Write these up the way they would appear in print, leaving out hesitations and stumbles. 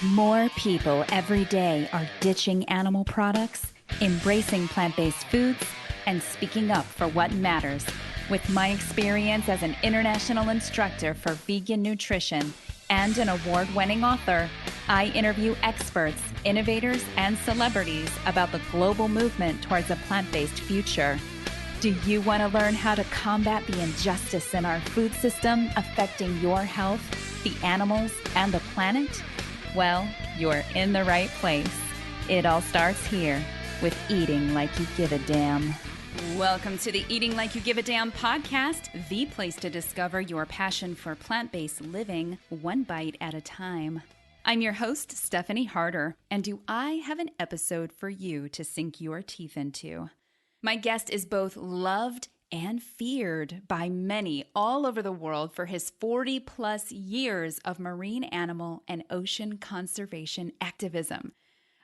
More people every day are ditching animal products, embracing plant-based foods, and speaking up for what matters. With my experience as an international instructor for vegan nutrition and an award-winning author, I interview experts, innovators, and celebrities about the global movement towards a plant-based future. Do you want to learn how to combat the injustice in our food system affecting your health, the animals, and the planet? Well, you're in the right place. It all starts here with Eating Like You Give a Damn. Welcome to the Eating Like You Give a Damn podcast, the place to discover your passion for plant-based living, one bite at a time. I'm your host, Stephanie Harder, and do I have an episode for you to sink your teeth into? My guest is both loved and feared by many all over the world for his 40-plus years of marine animal and ocean conservation activism.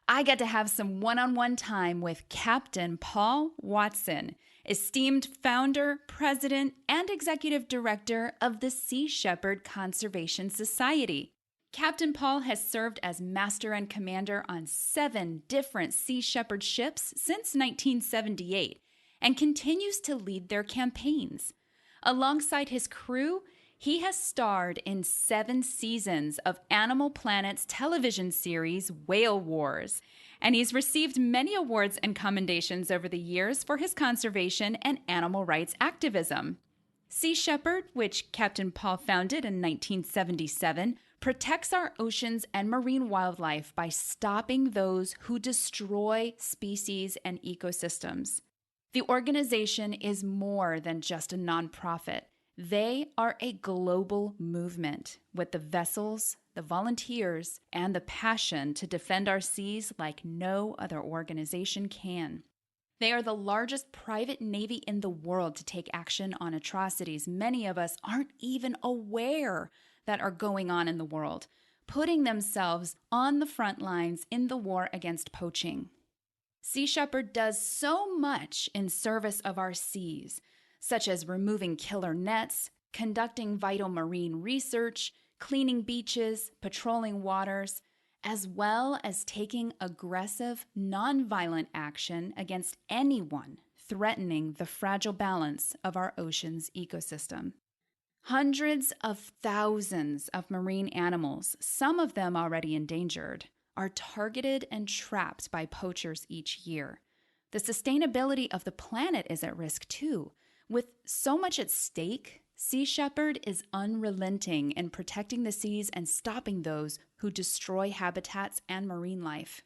I got to have some one-on-one time with Captain Paul Watson, esteemed founder, president, and executive director of the Sea Shepherd Conservation Society. Captain Paul has served as master and commander on 7 different Sea Shepherd ships since 1978 and continues to lead their campaigns. Alongside his crew, he has starred in 7 seasons of Animal Planet's television series Whale Wars, and he's received many awards and commendations over the years for his conservation and animal rights activism. Sea Shepherd, which Captain Paul founded in 1977, protects our oceans and marine wildlife by stopping those who destroy species and ecosystems. The organization is more than just a nonprofit. They are a global movement with the vessels, the volunteers, and the passion to defend our seas like no other organization can. They are the largest private navy in the world to take action on atrocities many of us aren't even aware that are going on in the world, putting themselves on the front lines in the war against poaching. Sea Shepherd does so much in service of our seas, such as removing killer nets, conducting vital marine research, cleaning beaches, patrolling waters, as well as taking aggressive, nonviolent action against anyone threatening the fragile balance of our ocean's ecosystem. Hundreds of thousands of marine animals, some of them already endangered, are targeted and trapped by poachers each year. The sustainability of the planet is at risk too. With so much at stake, Sea Shepherd is unrelenting in protecting the seas and stopping those who destroy habitats and marine life.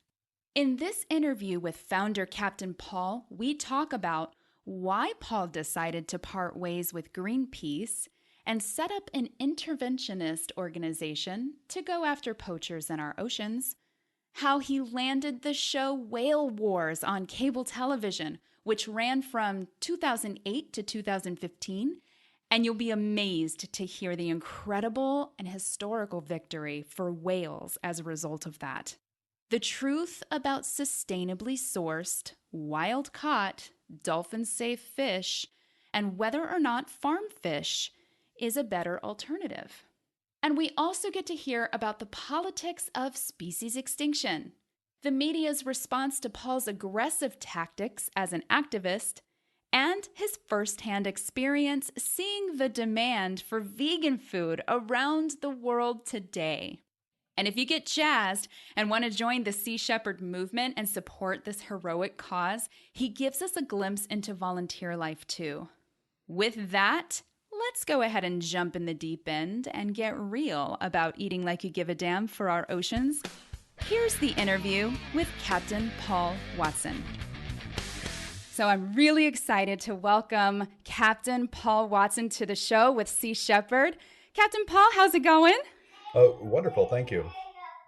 In this interview with founder Captain Paul, we talk about why Paul decided to part ways with Greenpeace and set up an interventionist organization to go after poachers in our oceans, how he landed the show Whale Wars on cable television, which ran from 2008 to 2015, and you'll be amazed to hear the incredible and historical victory for whales as a result of that. The truth about sustainably sourced, wild-caught, dolphin-safe fish, and whether or not farm fish is a better alternative. And we also get to hear about the politics of species extinction, the media's response to Paul's aggressive tactics as an activist, and his firsthand experience seeing the demand for vegan food around the world today. And if you get jazzed and want to join the Sea Shepherd movement and support this heroic cause, he gives us a glimpse into volunteer life too. With that, let's go ahead and jump in the deep end and get real about eating like you give a damn for our oceans. Here's the interview with Captain Paul Watson. So I'm really excited to welcome Captain Paul Watson to the show with Sea Shepherd. Captain Paul, how's it going? Oh, wonderful. Thank you.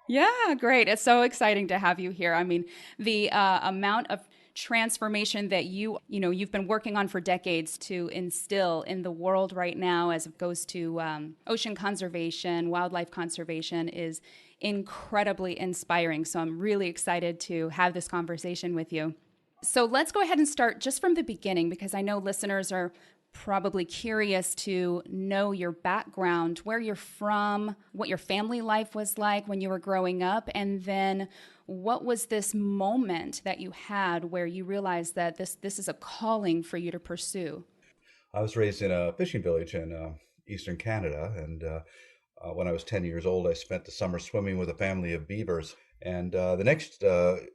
Yeah, great. It's so exciting to have you here. I mean, the amount of transformation that you've been working on for decades to instill in the world right now as it goes to ocean conservation, wildlife conservation is incredibly inspiring. So I'm really excited to have this conversation with you. So let's go ahead and start just from the beginning, because I know listeners are probably curious to know your background, where you're from, what your family life was like when you were growing up, and then what was this moment that you had where you realized that this is a calling for you to pursue? I was raised in a fishing village in eastern Canada, and when I was 10 years old, I spent the summer swimming with a family of beavers. And the next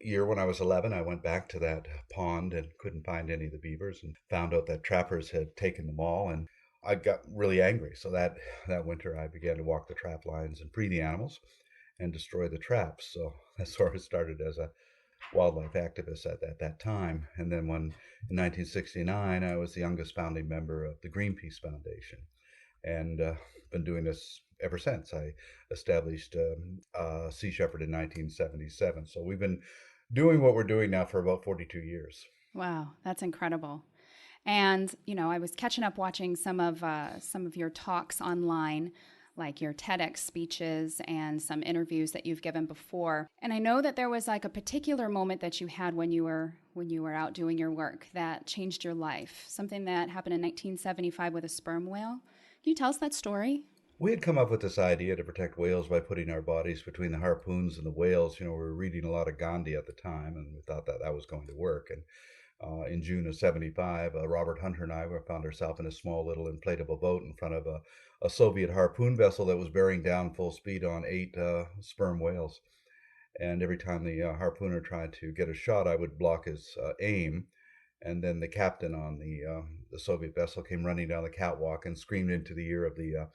year, when I was 11, I went back to that pond and couldn't find any of the beavers, and found out that trappers had taken them all. And I got really angry. So that winter, I began to walk the trap lines and free the animals and destroy the traps. So that sort of started as a wildlife activist at that time. And then when in 1969, I was the youngest founding member of the Greenpeace Foundation, and been doing this ever since. I established Sea Shepherd in 1977. So we've been doing what we're doing now for about 42 years. Wow, that's incredible. And I was catching up watching some of your talks online, like your TEDx speeches and some interviews that you've given before. And I know that there was like a particular moment that you had when you were out doing your work that changed your life. Something that happened in 1975 with a sperm whale. Can you tell us that story? We had come up with this idea to protect whales by putting our bodies between the harpoons and the whales. We were reading a lot of Gandhi at the time, and we thought that was going to work. And in June of 75, Robert Hunter and I found ourselves in a small little inflatable boat in front of a Soviet harpoon vessel that was bearing down full speed on 8 sperm whales. And every time the harpooner tried to get a shot, I would block his aim. And then the captain on the Soviet vessel came running down the catwalk and screamed into the ear of the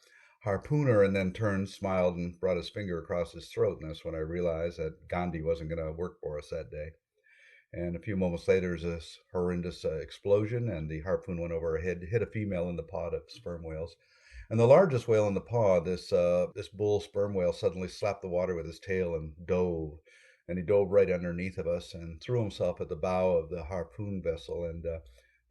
harpooner, and then turned, smiled, and brought his finger across his throat. And that's when I realized that Gandhi wasn't going to work for us that day. And a few moments later, there was this horrendous explosion, and the harpoon went over her head, hit a female in the pod of sperm whales. And the largest whale in the pod, this bull sperm whale, suddenly slapped the water with his tail and dove. And he dove right underneath of us and threw himself at the bow of the harpoon vessel. And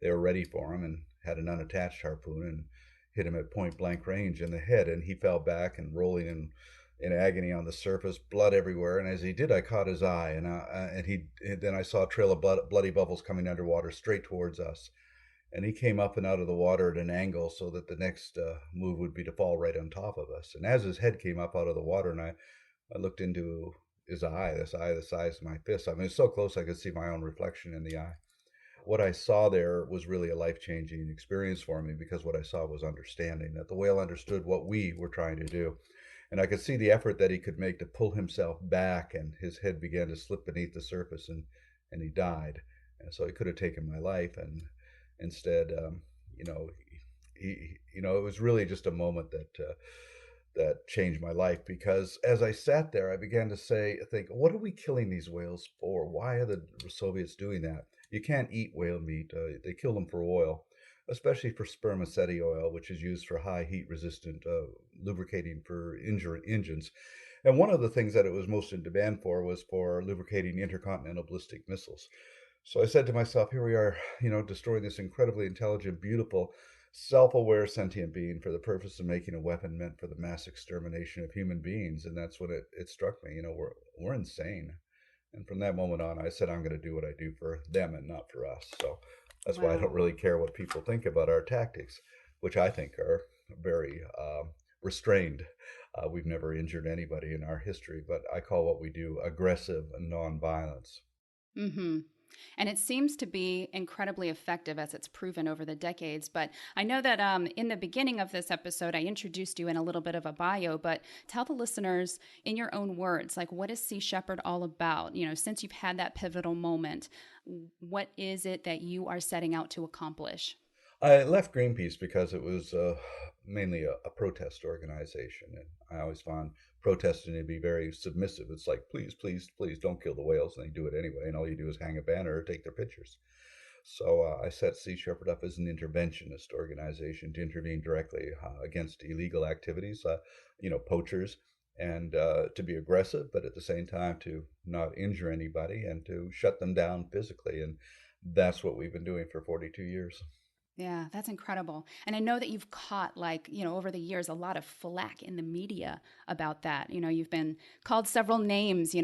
they were ready for him, and had an unattached harpoon, and hit him at point blank range in the head. And he fell back and rolling in agony on the surface, blood everywhere. And as he did, I caught his eye, and then I saw a trail of bloody bubbles coming underwater straight towards us. And he came up and out of the water at an angle so that the next move would be to fall right on top of us. And as his head came up out of the water, and I looked into his eye, this eye the size of my fist. I mean, it's so close I could see my own reflection in the eye. What I saw there was really a life-changing experience for me, because what I saw was understanding, that the whale understood what we were trying to do. And I could see the effort that he could make to pull himself back, and his head began to slip beneath the surface, and he died. And so he could have taken my life, and instead, it was really just a moment that changed my life, because as I sat there, I began to think, what are we killing these whales for? Why are the Soviets doing that? You can't eat whale meat. They kill them for oil, especially for spermaceti oil, which is used for high heat resistant lubricating for engines. And one of the things that it was most in demand for was for lubricating intercontinental ballistic missiles. So I said to myself, here we are, destroying this incredibly intelligent, beautiful, self-aware sentient being for the purpose of making a weapon meant for the mass extermination of human beings. And that's when it struck me, we're insane. And from that moment on, I said, I'm going to do what I do for them and not for us. So that's why I don't Wow. really care what people think about our tactics, which I think are very restrained. We've never injured anybody in our history, but I call what we do aggressive nonviolence. Mm-hmm. And it seems to be incredibly effective as it's proven over the decades. But I know that in the beginning of this episode, I introduced you in a little bit of a bio, but tell the listeners in your own words, like, what is Sea Shepherd all about? Since you've had that pivotal moment, what is it that you are setting out to accomplish? I left Greenpeace because it was mainly a protest organization, and I always found protesting to be very submissive. It's like, please, please, please don't kill the whales, and they do it anyway, and all you do is hang a banner or take their pictures. So I set Sea Shepherd up as an interventionist organization to intervene directly against illegal activities, poachers, and to be aggressive, but at the same time to not injure anybody and to shut them down physically. And that's what we've been doing for 42 years. Yeah, that's incredible. And I know that you've caught, like, over the years, a lot of flack in the media about that. You've been called several names,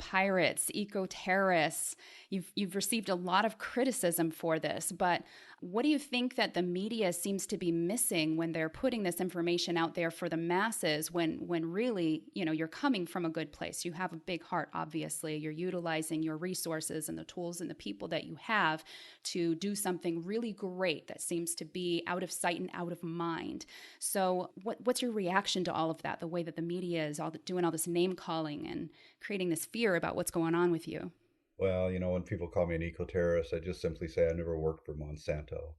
pirates, eco terrorists. You've received a lot of criticism for this. But What do you think that the media seems to be missing when they're putting this information out there for the masses when really, you're coming from a good place. You have a big heart, obviously. You're utilizing your resources and the tools and the people that you have to do something really great that seems to be out of sight and out of mind. So what's your reaction to all of that, the way that the media is doing all this name calling and creating this fear about what's going on with you? Well, when people call me an eco-terrorist, I just simply say I never worked for Monsanto,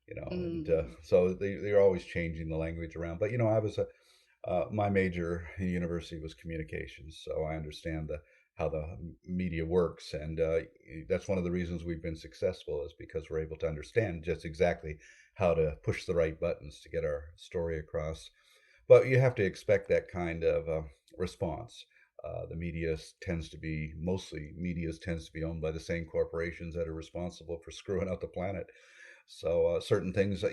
and Mm. so they're always changing the language around. But I was my major in university was communications, so I understand how the media works, and that's one of the reasons we've been successful is because we're able to understand just exactly how to push the right buttons to get our story across. But you have to expect that kind of response. The media tends to be owned by the same corporations that are responsible for screwing out the planet. So certain things, I,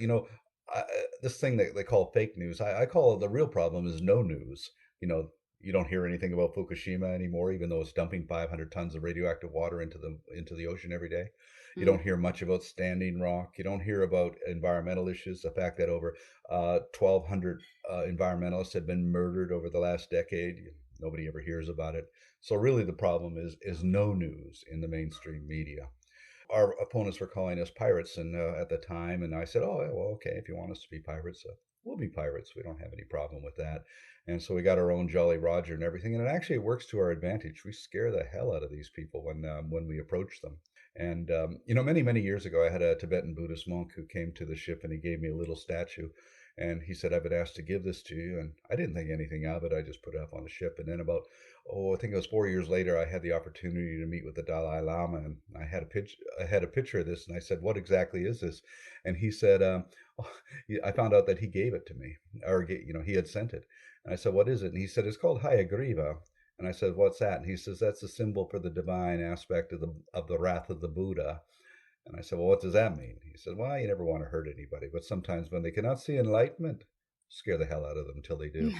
this thing that they call fake news, I call it the real problem is no news. You know, you don't hear anything about Fukushima anymore, even though it's dumping 500 tons of radioactive water into the ocean every day. You Mm. don't hear much about Standing Rock. You don't hear about environmental issues. The fact that over 1,200 environmentalists have been murdered over the last decade. Nobody ever hears about it. So really, the problem is no news in the mainstream media. Our opponents were calling us pirates, and at the time, and I said, "Oh, yeah, well, okay, if you want us to be pirates, we'll be pirates. We don't have any problem with that." And so we got our own Jolly Roger and everything, and it actually works to our advantage. We scare the hell out of these people when we approach them. And many years ago, I had a Tibetan Buddhist monk who came to the ship, and he gave me a little statue. And he said, "I've been asked to give this to you." And I didn't think anything of it. I just put it up on the ship. And then I think it was 4 years later, I had the opportunity to meet with the Dalai Lama, and I had a picture of this, and I said, "What exactly is this?" And he said, I found out that he gave it to me, or he had sent it. And I said, "What is it?" And he said, "It's called Hayagriva." And I said, "What's that?" And he says, "That's a symbol for the divine aspect of the wrath of the Buddha." And I said, "Well, what does that mean?" He said, "Well, you never want to hurt anybody, but sometimes when they cannot see enlightenment, scare the hell out of them until they do."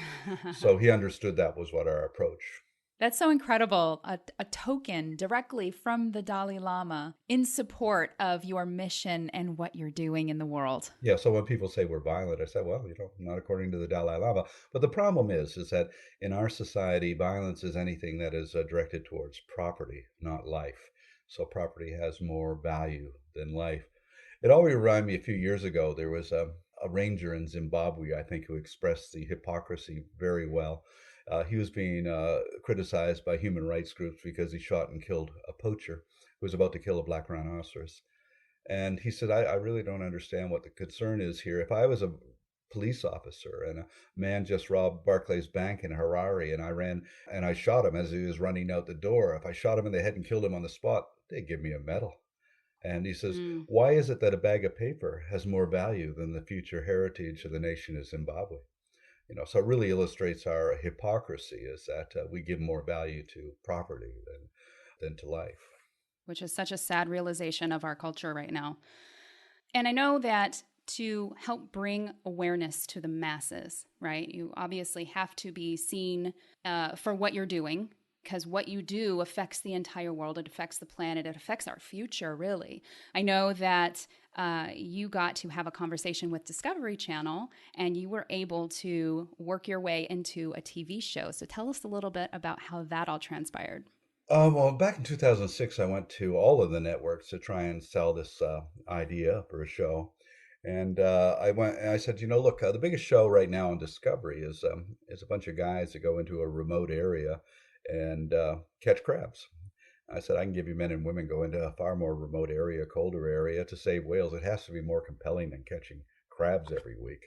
So he understood that was what our approach. That's so incredible. A token directly from the Dalai Lama in support of your mission and what you're doing in the world. Yeah, so when people say we're violent, I say, well, not according to the Dalai Lama. But the problem is that in our society, violence is anything that is directed towards property, not life. So property has more value than life. It always reminded me a few years ago, there was a ranger in Zimbabwe, I think, who expressed the hypocrisy very well. He was being criticized by human rights groups because he shot and killed a poacher who was about to kill a black rhinoceros. And he said, I really don't understand what the concern is here. If I was a police officer and a man just robbed Barclays Bank in Harare and I ran and I shot him as he was running out the door, if I shot him in the head and killed him on the spot, they'd give me a medal. And he says, Mm. why is it that a bag of paper has more value than the future heritage of the nation of Zimbabwe? So it really illustrates our hypocrisy is that we give more value to property than to life. Which is such a sad realization of our culture right now. And I know that to help bring awareness to the masses, right, you obviously have to be seen for what you're doing, because what you do affects the entire world. It affects the planet. It affects our future, really. I know that you got to have a conversation with Discovery Channel and you were able to work your way into a TV show. So tell us a little bit about how that all transpired. Well, back in 2006, I went to all of the networks to try and sell this idea for a show. And I went and I said, look, the biggest show right now on Discovery is a bunch of guys that go into a remote area and catch crabs. I said, I can give you men and women go into a far more remote area, colder area to save whales. It has to be more compelling than catching crabs every week.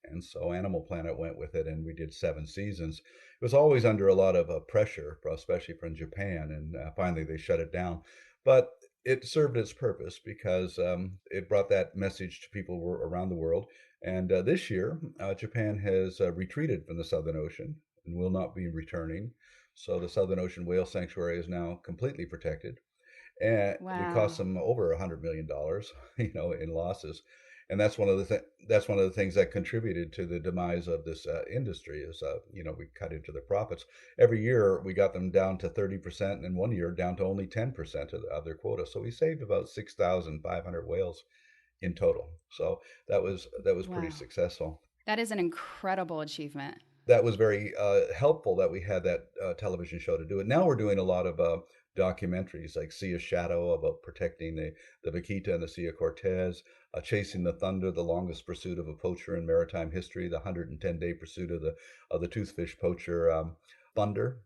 And so Animal Planet went with it, and we did 7 seasons. It was always under a lot of pressure, especially from Japan, and finally they shut it down. But it served its purpose because it brought that message to people around the world. And this year, Japan has retreated from the Southern Ocean and will not be returning. So the Southern Ocean Whale Sanctuary is now completely protected, and we cost Wow. them over $100 million, in losses. And that's one of the things that contributed to the demise of this industry is we cut into the profits. Every year we got them down to 30%, and 1 year down to only 10% of their quota. So we saved about 6,500 whales in total. So that was pretty Wow. successful. That is an incredible achievement. That was very helpful that we had that television show to do it. Now we're doing a lot of documentaries like Sea of Shadow about protecting the vaquita and the Sea of Cortez, Chasing the Thunder, the longest pursuit of a poacher in maritime history, the 110-day pursuit of the toothfish poacher Thunder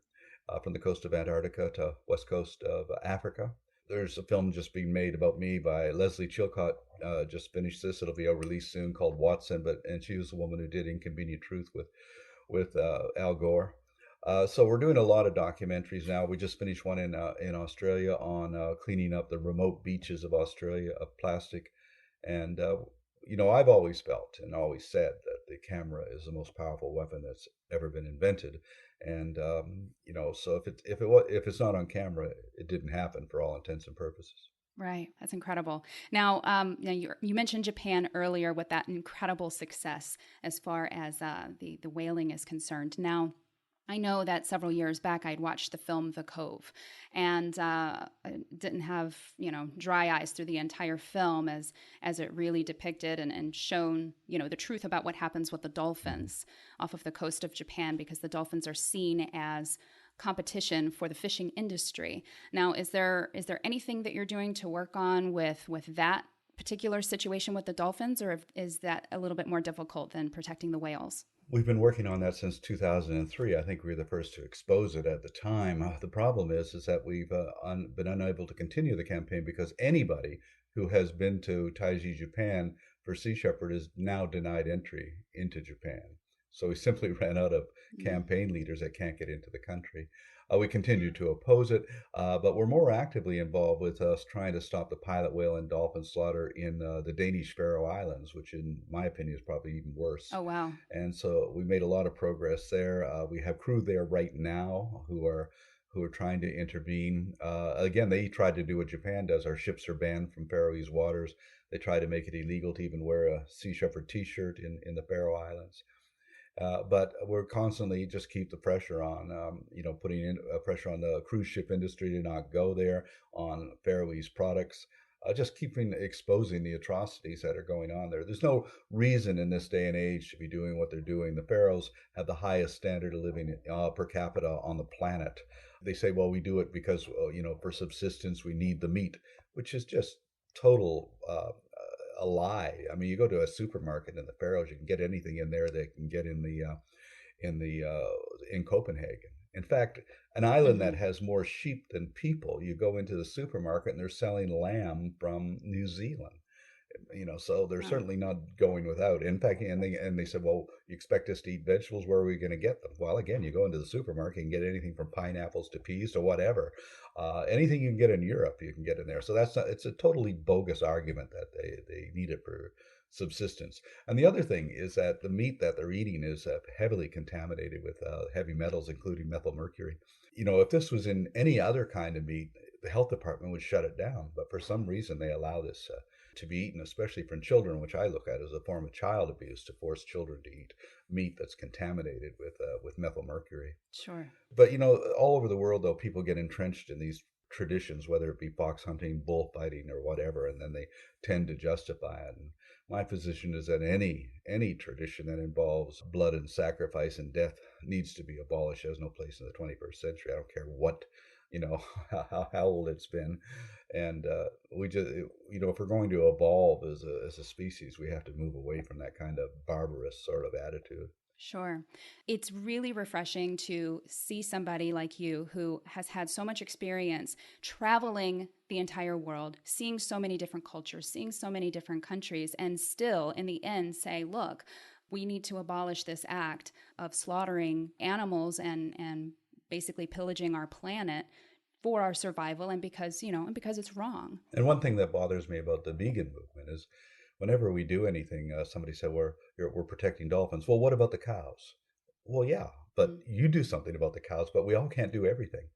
from the coast of Antarctica to west coast of Africa. There's a film just being made about me by Leslie Chilcott. Just finished this. It'll be out released soon, called Watson. And she was the woman who did Inconvenient Truth with Al Gore. So we're doing a lot of documentaries now. We just finished one in Australia on cleaning up the remote beaches of Australia of plastic. And I've always felt and always said that the camera is the most powerful weapon that's ever been invented. And so if it's not on camera, it didn't happen for all intents and purposes. Right. That's incredible. Now you mentioned Japan earlier with that incredible success as far as the whaling is concerned. Now, I know that several years back I'd watched the film The Cove, and I didn't have dry eyes through the entire film as it really depicted and shown the truth about what happens with the Mm-hmm. dolphins off of the coast of Japan, because the dolphins are seen as competition for the fishing industry. Now, is there anything that you're doing to work on with that particular situation with the dolphins, or is that a little bit more difficult than protecting the whales? We've been working on that since 2003. I think we were the first to expose it at the time. The problem is that we've been unable to continue the campaign because anybody who has been to Taiji, Japan for Sea Shepherd is now denied entry into Japan. So we simply ran out of Mm. campaign leaders that can't get into the country. We continue to oppose it, but we're more actively involved with us trying to stop the pilot whale and dolphin slaughter in the Danish Faroe Islands, which, in my opinion, is probably even worse. Oh, wow. And so we made a lot of progress there. We have crew there right now who are trying to intervene. Again, they tried to do what Japan does. Our ships are banned from Faroese waters. They try to make it illegal to even wear a Sea Shepherd T-shirt in the Faroe Islands. But we're constantly just keep the pressure on, putting in pressure on the cruise ship industry to not go there, on Faroese products, just keeping exposing the atrocities that are going on there. There's no reason in this day and age to be doing what they're doing. The Faroes have the highest standard of living per capita on the planet. They say, well, we do it because, for subsistence, we need the meat, which is just total a lie. I mean, you go to a supermarket in the Faroes, you can get anything in there that can get in Copenhagen. In fact, an island that Hmm. has more sheep than people, you go into the supermarket and they're selling lamb from New Zealand. So they're Wow. certainly not going without. In fact, and they said, well, you expect us to eat vegetables? Where are we going to get them? Well, again, you go into the supermarket and get anything from pineapples to peas to whatever. Anything you can get in Europe, you can get in there. So it's a totally bogus argument that they need it for subsistence. And the other thing is that the meat that they're eating is heavily contaminated with heavy metals, including methyl mercury. If this was in any other kind of meat, the health department would shut it down. But for some reason, they allow this to be eaten, especially from children, which I look at as a form of child abuse to force children to eat meat that's contaminated with methyl mercury. Sure. But all over the world, though, people get entrenched in these traditions, whether it be fox hunting, bullfighting, or whatever, and then they tend to justify it. And my position is that any tradition that involves blood and sacrifice and death needs to be abolished. It has no place in the 21st century. I don't care what you know how old it's been, and we just if we're going to evolve as a species, we have to move away from that kind of barbarous sort of attitude. Sure. It's really refreshing to see somebody like you who has had so much experience traveling the entire world, seeing so many different cultures, seeing so many different countries, and still in the end say, look, we need to abolish this act of slaughtering animals and basically pillaging our planet for our survival and because it's wrong. And one thing that bothers me about the vegan movement is whenever we do anything, somebody said we're protecting dolphins. Well, what about the cows? Well, yeah, but Mm, you do something about the cows, but we all can't do everything.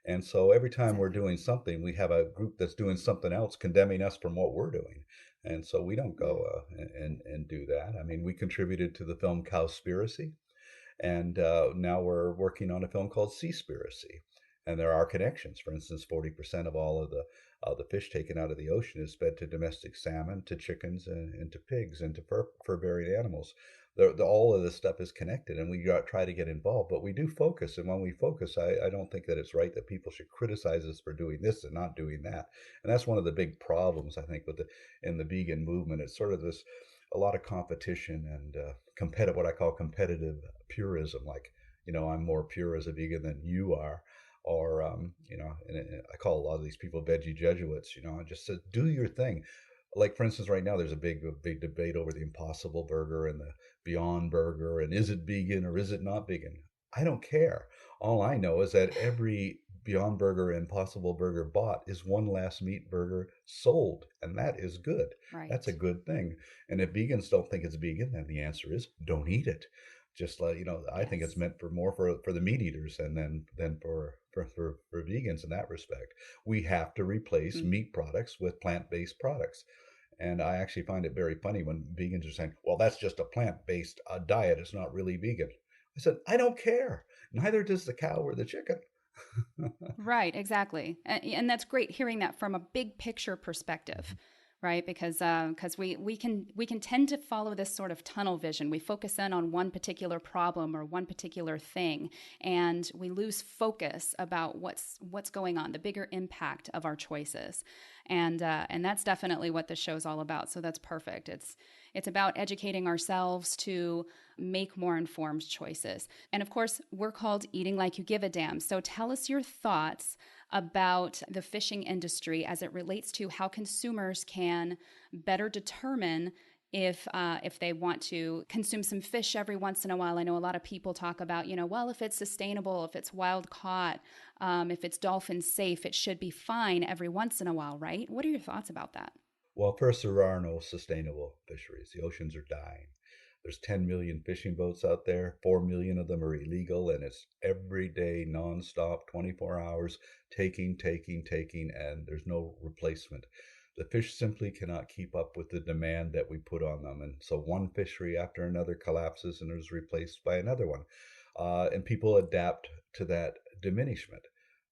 And so every time we're exactly. doing something, we have a group that's doing something else condemning us from what we're doing. And so we don't go Mm, and do that. I mean, we contributed to the film Cowspiracy, and now we're working on a film called Seaspiracy. And there are connections. For instance, 40% of all of the fish taken out of the ocean is fed to domestic salmon, to chickens, and to pigs, and to fur-bearing animals. All of this stuff is connected, and we try to get involved, but we do focus. And when we focus, I don't think that it's right that people should criticize us for doing this and not doing that. And that's one of the big problems, I think, in the vegan movement. It's sort of this a lot of competition and what I call competitive purism. Like, I'm more pure as a vegan than you are. Or, and I call a lot of these people veggie Jesuits, and just said, do your thing. Like, for instance, right now there's a big debate over the Impossible Burger and the Beyond Burger, and is it vegan or is it not vegan? I don't care. All I know is that every Beyond Burger and Impossible Burger bought is one less meat burger sold, and that is good. That's Right. a good thing. And if vegans don't think it's vegan, then the answer is don't eat it. Just like, I think it's Yes. meant for more for the meat eaters and then than for vegans in that respect. We have to replace Mm. meat products with plant-based products. And I actually find it very funny when vegans are saying, well, that's just a plant-based diet. It's not really vegan. I said, I don't care. Neither does the cow or the chicken. Right, exactly. And that's great hearing that from a big picture perspective, right? Because we can tend to follow this sort of tunnel vision. We focus in on one particular problem or one particular thing, and we lose focus about what's going on, the bigger impact of our choices. And that's definitely what this show's all about. So that's perfect. It's about educating ourselves to make more informed choices. And of course, we're called Eating Like You Give a Damn. So tell us your thoughts about the fishing industry as it relates to how consumers can better determine if they want to consume some fish every once in a while. I know a lot of people talk about, well, if it's sustainable, if it's wild caught, if it's dolphin safe, it should be fine every once in a while, right? What are your thoughts about that? Well, first, there are no sustainable fisheries. The oceans are dying. There's 10 million fishing boats out there. 4 million of them are illegal, and it's every day, nonstop, 24 hours, taking, and there's no replacement. The fish simply cannot keep up with the demand that we put on them. And so one fishery after another collapses and is replaced by another one. And people adapt to that diminishment.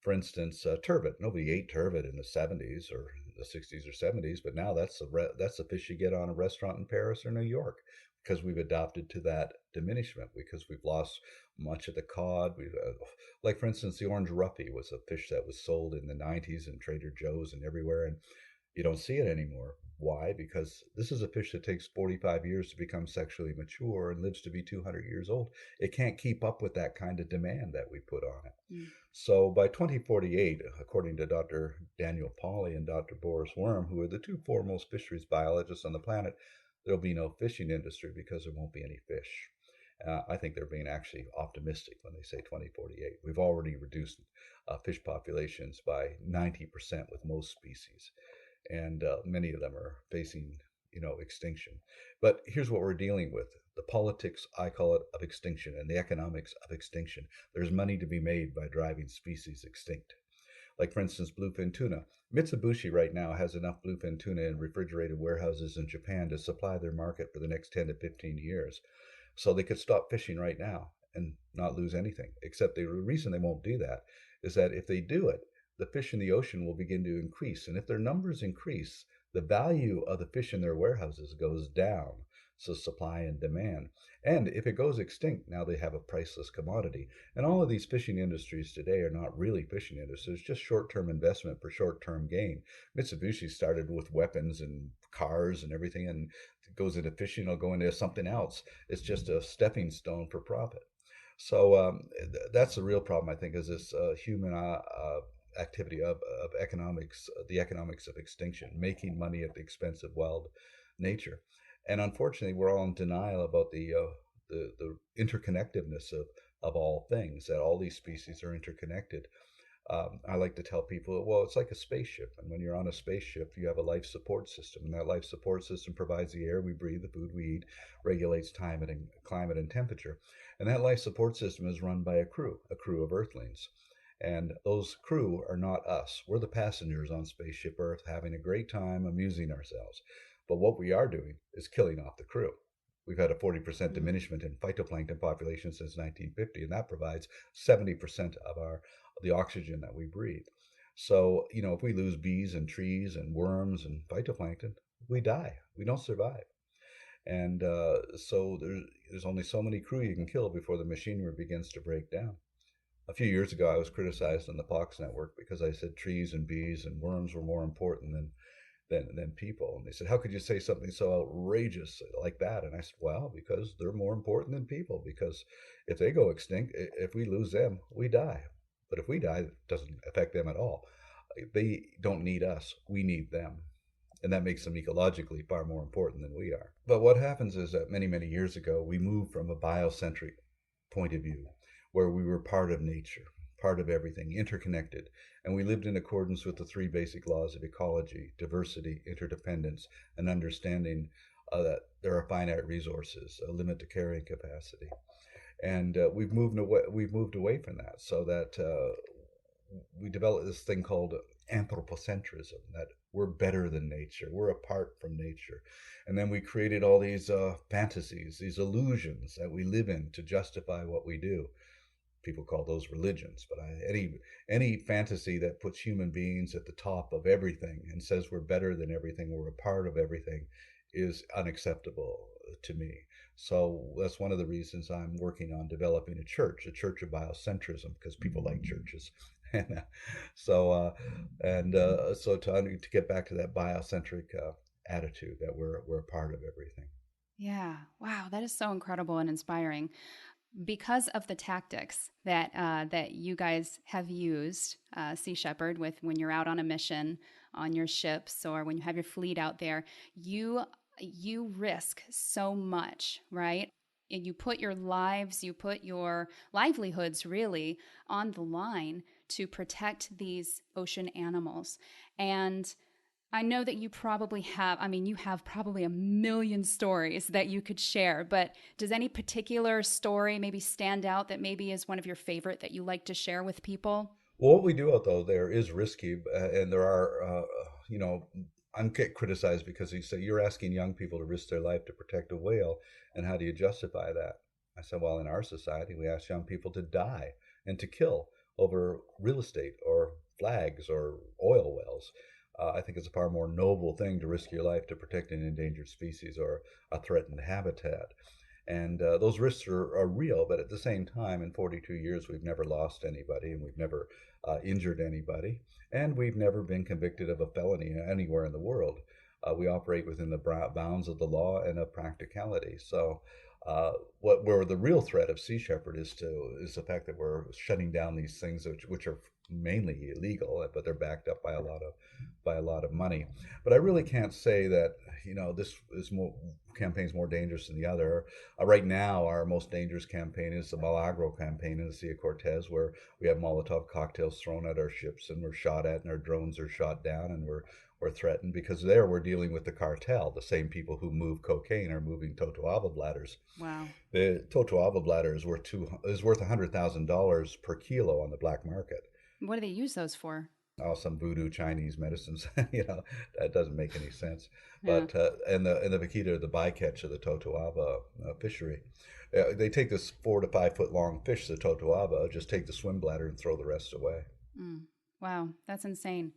For instance, turbot. Nobody ate turbot in the 70s or the 60s or 70s, but now that's the fish you get on a restaurant in Paris or New York because we've adopted to that diminishment because we've lost much of the cod. Like for instance, the orange roughy was a fish that was sold in the 90s in Trader Joe's and everywhere, and you don't see it anymore. Why? Because this is a fish that takes 45 years to become sexually mature and lives to be 200 years old. It can't keep up with that kind of demand that we put on it. Mm. So by 2048, according to Dr. Daniel Pauly and Dr. Boris Worm, who are the two foremost fisheries biologists on the planet, there'll be no fishing industry because there won't be any fish. I think they're being actually optimistic when they say 2048. We've already reduced fish populations by 90% with most species, and many of them are facing extinction. But here's what we're dealing with: the politics, I call it, of extinction, and the economics of extinction. There's money to be made by driving species extinct. Like, for instance, bluefin tuna. Mitsubishi right now has enough bluefin tuna in refrigerated warehouses in Japan to supply their market for the next 10 to 15 years. So they could stop fishing right now and not lose anything. Except the reason they won't do that is that if they do it, the fish in the ocean will begin to increase. And if their numbers increase, the value of the fish in their warehouses goes down. So supply and demand. And if it goes extinct, now they have a priceless commodity. And all of these fishing industries today are not really fishing industries, just short-term investment for short-term gain. Mitsubishi started with weapons and cars and everything, and it goes into fishing, it'll go into something else. It's just a stepping stone for profit. So that's the real problem, I think, is this human activity of economics, the economics of extinction, making money at the expense of wild nature. And unfortunately, we're all in denial about the interconnectedness of all things, that all these species are interconnected. I like to tell people, well, it's like a spaceship. And when you're on a spaceship, you have a life support system. And that life support system provides the air we breathe, the food we eat, regulates climate and temperature. And that life support system is run by a crew of Earthlings. And those crew are not us. We're the passengers on Spaceship Earth having a great time amusing ourselves. But what we are doing is killing off the crew. We've had a 40% diminishment in phytoplankton population since 1950, and that provides 70% of the oxygen that we breathe. So, if we lose bees and trees and worms and phytoplankton, we die. We don't survive. And so there's only so many crew you can kill before the machinery begins to break down. A few years ago, I was criticized on the Fox network because I said trees and bees and worms were more important than people. And they said, how could you say something so outrageous like that? And I said, well, because they're more important than people, because if they go extinct, if we lose them, we die. But if we die, it doesn't affect them at all. They don't need us. We need them. And that makes them ecologically far more important than we are. But what happens is that many, many years ago, we moved from a biocentric point of view where we were part of nature, part of everything, interconnected. And we lived in accordance with the three basic laws of ecology: diversity, interdependence, and understanding that there are finite resources, a limit to carrying capacity. And we've moved away from that, so that we developed this thing called anthropocentrism, that we're better than nature, we're apart from nature. And then we created all these fantasies, these illusions that we live in to justify what we do. People call those religions, but any fantasy that puts human beings at the top of everything and says we're better than everything, we're a part of everything, is unacceptable to me. So that's one of the reasons I'm working on developing a church of biocentrism, because people like churches. And so to get back to that biocentric attitude that we're a part of everything. Yeah. Wow. That is so incredible and inspiring. Because of the tactics that you guys have used, Sea Shepherd, with when you're out on a mission on your ships or when you have your fleet out there, you risk so much, right? And you put your lives, you put your livelihoods really on the line to protect these ocean animals. And I know that you probably have, you have probably a million stories that you could share, but does any particular story maybe stand out that maybe is one of your favorite that you like to share with people? Well, what we do out there is risky, and there are, I'm get criticized because you say you're asking young people to risk their life to protect a whale, and how do you justify that? I said, well, in our society, we ask young people to die and to kill over real estate or flags or oil wells. I think it's a far more noble thing to risk your life to protect an endangered species or a threatened habitat. And those risks are real, but at the same time, in 42 years, we've never lost anybody, and we've never injured anybody, and we've never been convicted of a felony anywhere in the world. We operate within the bounds of the law and of practicality. So, where the real threat of Sea Shepherd is the fact that we're shutting down these things which are mainly illegal, but they're backed up by a lot of money. But I really can't say that this is campaign's more dangerous than the other. Right now, our most dangerous campaign is the Milagro campaign in the Sea of Cortez, where we have Molotov cocktails thrown at our ships, and we're shot at, and our drones are shot down, and we're threatened, because there we're dealing with the cartel. The same people who move cocaine are moving totoaba bladders. Wow. The totoaba bladder is worth $100,000 per kilo on the black market. What do they use those for? Oh, some voodoo Chinese medicines. That doesn't make any sense. Yeah. But and the vaquita, the bycatch of the totoaba fishery, they take this 4 to 5 foot long fish, the totoaba, just take the swim bladder and throw the rest away. Mm. Wow, that's insane.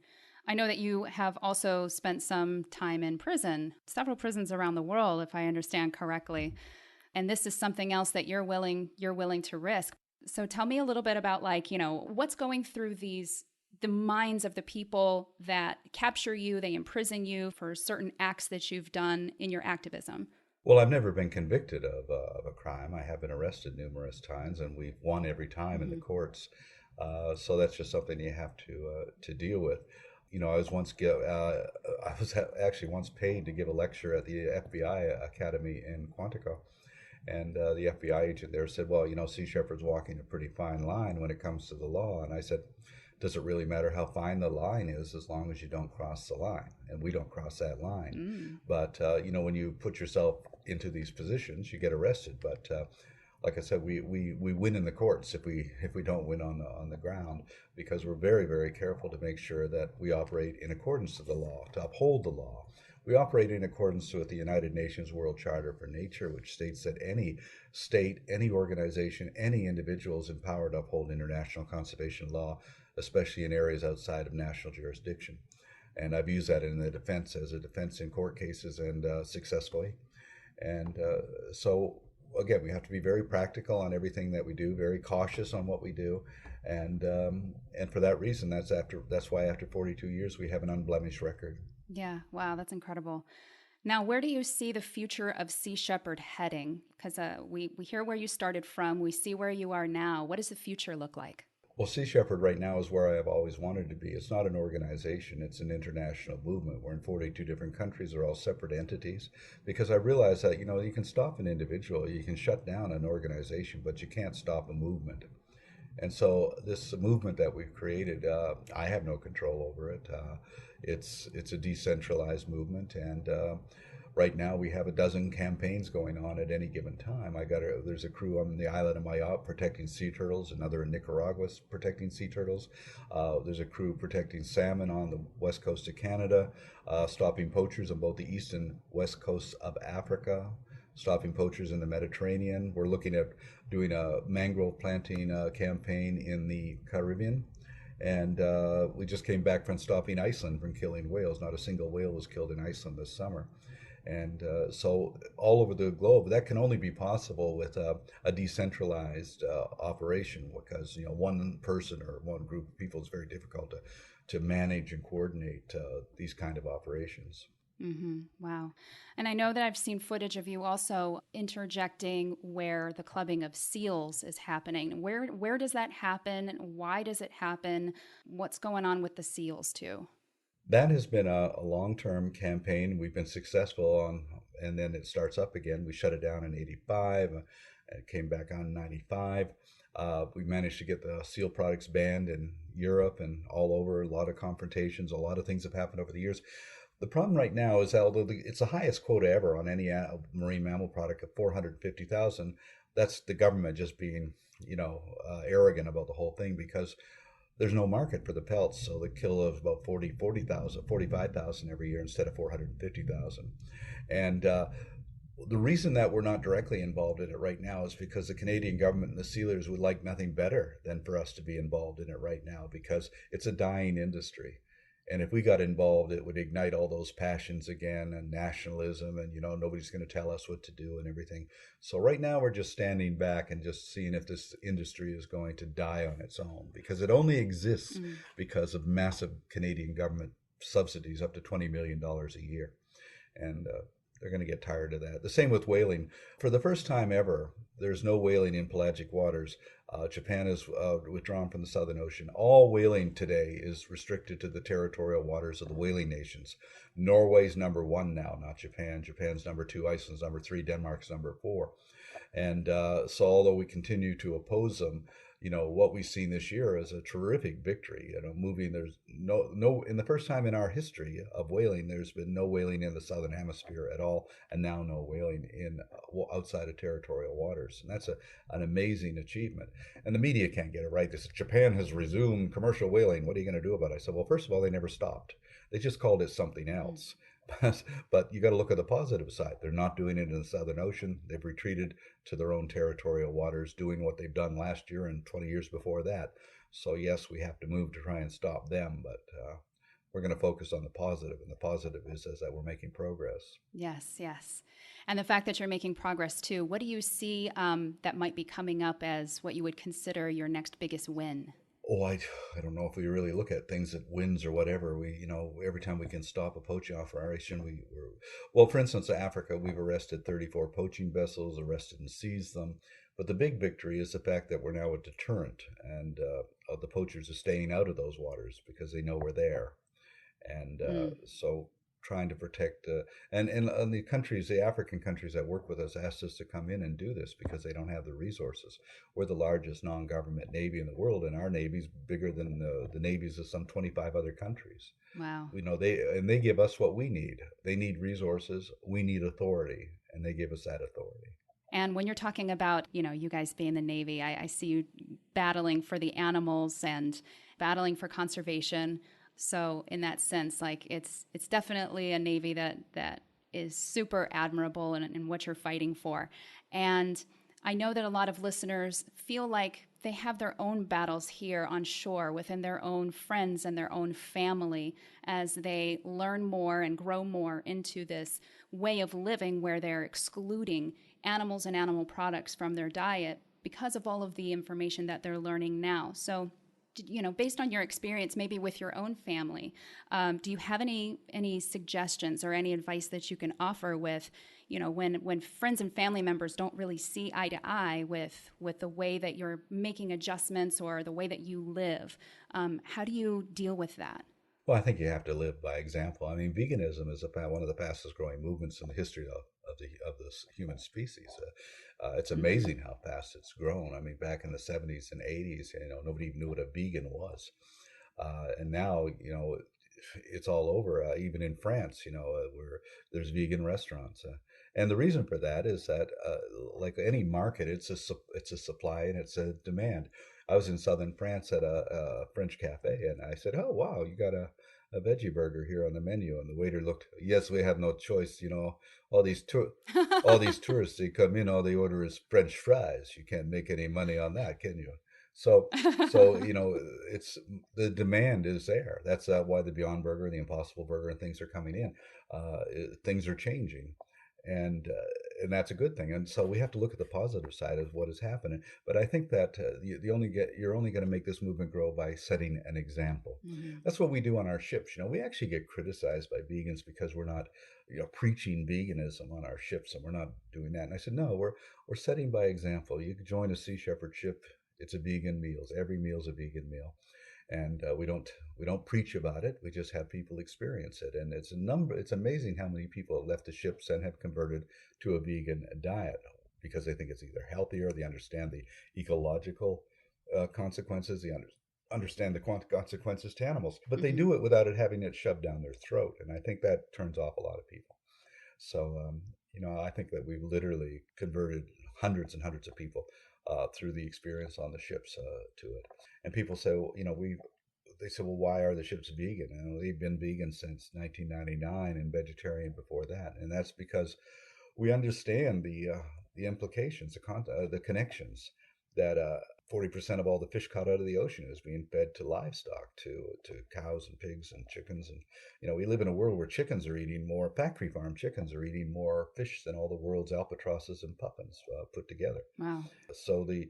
I know that you have also spent some time in prison, several prisons around the world, if I understand correctly. And this is something else that you're willing to risk. So tell me a little bit about what's going through the minds of the people that capture you, they imprison you for certain acts that you've done in your activism. Well, I've never been convicted of a crime. I have been arrested numerous times, and we've won every time in the courts. So that's just something you have to deal with. I was actually once paid to give a lecture at the FBI Academy in Quantico. And the FBI agent there said, well, Sea Shepherd's walking a pretty fine line when it comes to the law. And I said, does it really matter how fine the line is as long as you don't cross the line? And we don't cross that line. But, when you put yourself into these positions, you get arrested. But like I said, we win in the courts if we don't win on the ground, because we're very, very careful to make sure that we operate in accordance to the law, to uphold the law. We operate in accordance with the United Nations World Charter for Nature, which states that any state, any organization, any individual is empowered to uphold international conservation law, especially in areas outside of national jurisdiction. And I've used that in the defense as a defense in court cases and successfully. And so again, we have to be very practical on everything that we do, very cautious on what we do, and for that reason, that's why after 42 years we have an unblemished record. Yeah, wow, that's incredible. Now, where do you see the future of Sea Shepherd heading? Because we hear where you started from, we see where you are now. What does the future look like? Well, Sea Shepherd right now is where I have always wanted to be. It's not an organization, it's an international movement. We're in 42 different countries, they're all separate entities. Because I realize that, you can stop an individual, you can shut down an organization, but you can't stop a movement. And so this movement that we've created, I have no control over it. It's a decentralized movement, and right now we have a dozen campaigns going on at any given time. There's a crew on the island of Mayotte protecting sea turtles, another in Nicaragua protecting sea turtles. There's a crew protecting salmon on the west coast of Canada, stopping poachers on both the east and west coasts of Africa, stopping poachers in the Mediterranean. We're looking at doing a mangrove planting campaign in the Caribbean. And we just came back from stopping Iceland from killing whales. Not a single whale was killed in Iceland this summer. And so all over the globe, that can only be possible with a decentralized operation, because one person or one group of people is very difficult to manage and coordinate these kind of operations. Mm-hmm. Wow. And I know that I've seen footage of you also interjecting where the clubbing of seals is happening. Where does that happen? Why does it happen? What's going on with the seals too? That has been a long-term campaign. We've been successful on, and then it starts up again. We shut it down in '85. It came back on in '95. We managed to get the seal products banned in Europe and all over. A lot of confrontations, a lot of things have happened over the years. The problem right now is that although it's the highest quota ever on any marine mammal product of 450,000, that's the government just being, arrogant about the whole thing, because there's no market for the pelts. So the kill of about 45,000 every year instead of 450,000. And the reason that we're not directly involved in it right now is because the Canadian government and the sealers would like nothing better than for us to be involved in it right now, because it's a dying industry. And if we got involved, it would ignite all those passions again and nationalism, and nobody's going to tell us what to do and everything. So right now we're just standing back and just seeing if this industry is going to die on its own, because it only exists because of massive Canadian government subsidies up to $20 million a year. And they're going to get tired of that. The same with whaling. For the first time ever, there's no whaling in pelagic waters. Japan has withdrawn from the Southern Ocean. All whaling today is restricted to the territorial waters of the whaling nations. Norway's number one now, not Japan. Japan's number two, Iceland's number three, Denmark's number four. And so although we continue to oppose them, what we've seen this year is a terrific victory. There's no in the first time in our history of whaling, there's been no whaling in the southern hemisphere at all, and now no whaling in outside of territorial waters, and that's an amazing achievement. And the media can't get it right. They said Japan has resumed commercial whaling. What are you going to do about it? I said, well, first of all, they never stopped. They just called it something else. But you got to look at the positive side. They're not doing it in the Southern Ocean. They've retreated to their own territorial waters, doing what they've done last year and 20 years before that. So yes, we have to move to try and stop them, but we're going to focus on the positive, and the positive is that we're making progress. Yes, yes. And the fact that you're making progress too, what do you see that might be coming up as what you would consider your next biggest win? Oh, I don't know if we really look at things that wins or whatever. Every time we can stop a poaching operation, well, for instance, Africa, we've arrested 34 poaching vessels, arrested and seized them. But the big victory is the fact that we're now a deterrent, and the poachers are staying out of those waters because they know we're there. And so trying to protect, and the countries, the African countries that work with us asked us to come in and do this because they don't have the resources. We're the largest non-government navy in the world, and our navy's bigger than the navies of some 25 other countries. Wow. They give us what we need. They need resources, we need authority, and they give us that authority. And when you're talking about, you guys being the Navy, I see you battling for the animals and battling for conservation. So in that sense, like it's definitely a Navy that is super admirable in what you're fighting for. And I know that a lot of listeners feel like they have their own battles here on shore within their own friends and their own family as they learn more and grow more into this way of living where they're excluding animals and animal products from their diet because of all of the information that they're learning now. So, based on your experience, maybe with your own family, do you have any suggestions or any advice that you can offer with, when friends and family members don't really see eye to eye with the way that you're making adjustments or the way that you live? How do you deal with that? Well, I think you have to live by example. I mean, veganism is one of the fastest growing movements in the history of this human species. It's Mm-hmm. amazing how fast it's grown. I mean, back in the 70s and 80s, nobody even knew what a vegan was, and now, it's all over. Even in France, where there's vegan restaurants, and the reason for that is that, like any market, it's a supply and it's a demand. I was in southern France at a French cafe, and I said, "Oh wow, you got a veggie burger here on the menu." And the waiter looked, "Yes, we have no choice. All these tour, all these tourists, they come in, all they order is French fries. You can't make any money on that, can you?" So, it's the demand is there. That's why the Beyond Burger, the Impossible Burger, and things are coming in. Things are changing, and that's a good thing. And so we have to look at the positive side of what is happening. But I think that you're only going to make this movement grow by setting an example. Mm-hmm. That's what we do on our ships. We actually get criticized by vegans because we're not, preaching veganism on our ships, and we're not doing that. And I said, no, we're setting by example. You could join a Sea Shepherd ship. It's a vegan meals. Every meal's a vegan meal, and we don't preach about it. We just have people experience it, and it's amazing how many people have left the ships and have converted to a vegan diet because they think it's either healthier, they understand the ecological consequences, they understand the consequences to animals, but they Mm-hmm. do it without it having it shoved down their throat, and I think that turns off a lot of people. So, I think that we've literally converted hundreds and hundreds of people through the experience on the ships to it. And people say, well, they say, well, why are the ships vegan? And they've been vegan since 1999 and vegetarian before that. And that's because we understand the implications, the connections that 40% of all the fish caught out of the ocean is being fed to livestock, to cows and pigs and chickens. And, we live in a world where chickens are eating more, factory farm chickens are eating more fish than all the world's albatrosses and puffins put together. Wow. So the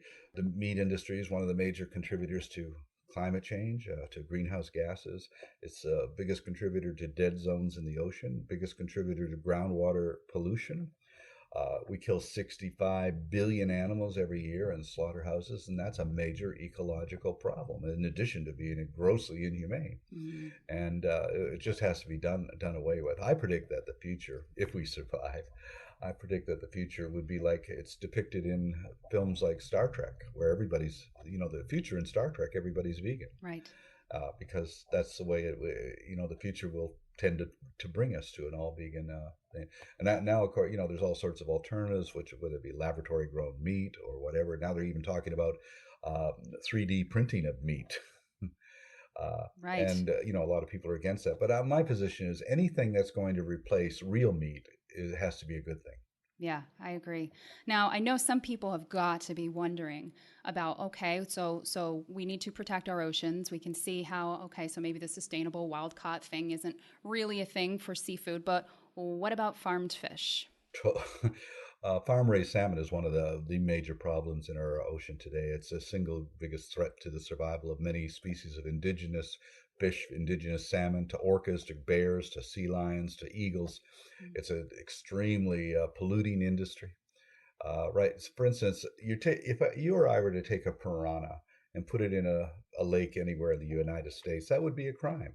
meat industry is one of the major contributors to climate change, to greenhouse gases. It's the biggest contributor to dead zones in the ocean, biggest contributor to groundwater pollution. We kill 65 billion animals every year in slaughterhouses, and that's a major ecological problem, in addition to being grossly inhumane. Mm-hmm. And it just has to be done away with. I predict that the future, if we survive, I predict that the future would be like it's depicted in films like Star Trek, where the future in Star Trek, everybody's vegan, Right. because that's the way the future will tend to bring us to an all vegan thing. And that now, of course, there's all sorts of alternatives, which whether it be laboratory grown meat or whatever. Now they're even talking about 3D printing of meat. uh, Right. and a lot of people are against that. But my position is anything that's going to replace real meat, it has to be a good thing. Yeah, I agree. Now, I know some people have got to be wondering about, okay, so we need to protect our oceans. We can see how, okay, so maybe the sustainable wild caught thing isn't really a thing for seafood, but what about farmed fish? Farm raised salmon is one of the major problems in our ocean today. It's the single biggest threat to the survival of many species of indigenous fish, indigenous salmon, to orcas, to bears, to sea lions, to eagles. Mm. It's an extremely polluting industry. Right. So for instance, if you or I were to take a piranha and put it in a lake anywhere in the United States, that would be a crime.